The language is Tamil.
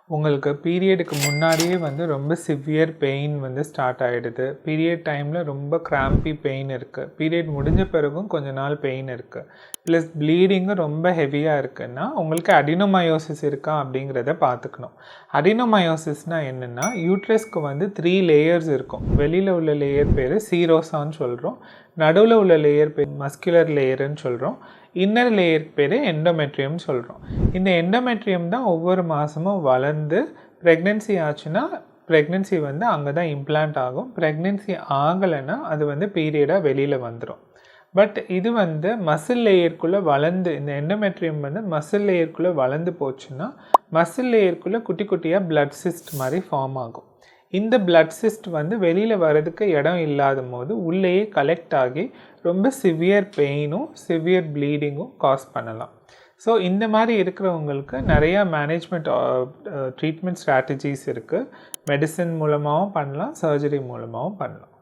உங்களுக்கு பீரியடுக்கு முன்னாடியே வந்து ரொம்ப சிவியர் பெயின் வந்து ஸ்டார்ட் ஆகிடுது. பீரியட் டைமில் ரொம்ப கிராம்பி பெயின் இருக்குது. பீரியட் முடிஞ்ச பிறகும் கொஞ்ச நாள் பெயின் இருக்குது. ப்ளஸ் ப்ளீடிங்கும் ரொம்ப ஹெவியாக இருக்குன்னா உங்களுக்கு அடினோமயோசிஸ் இருக்கா அப்படிங்கிறத பார்த்துக்கணும். அடினோமயோசிஸ்னால் என்னென்னா, யூட்ரஸ்க்கு வந்து 3 லேயர்ஸ் இருக்கும். வெளியில் உள்ள லேயர் பேர் சீரோசான்னு சொல்கிறோம். நடுவில் உள்ள லேயர் பேர் மஸ்குலர் லேயர்னு சொல்கிறோம். இன்னர் லேயர் பேர் எண்டோமெட்ரியம் சொல்கிறோம். இந்த எண்டோமெட்ரியம் தான் ஒவ்வொரு மாதமும் வளர்ந்து ப்ரெக்னென்சி ஆச்சுன்னா ப்ரெக்னென்சி வந்து அங்கே தான் இம்ப்ளான்ட் ஆகும். ப்ரெக்னென்சி ஆகலைன்னா அது வந்து பீரியடாக வெளியில் வந்துடும். பட் இது வந்து மசில் லேயருக்குள்ளே வளர்ந்து, இந்த எண்டோமெட்ரியம் வந்து மசில் லேயருக்குள்ளே வளர்ந்து போச்சுன்னா மசில் லேயருக்குள்ளே குட்டி குட்டியாக பிளட் சிஸ்ட் மாதிரி ஃபார்ம் ஆகும். இந்த பிளட் சிஸ்ட் வந்து வெளியில் வர்றதுக்கு இடம் இல்லாத போது உள்ளேயே கலெக்ட் ஆகி ரொம்ப சிவியர் பெயினும் சிவியர் ப்ளீடிங்கும் காஸ் பண்ணலாம். ஸோ இந்த மாதிரி இருக்கிறவங்களுக்கு நிறையா மேனேஜ்மெண்ட் ட்ரீட்மெண்ட் ஸ்ட்ராட்டஜிஸ் இருக்குது. மெடிசன் மூலமாகவும் பண்ணலாம், சர்ஜரி மூலமாகவும் பண்ணலாம்.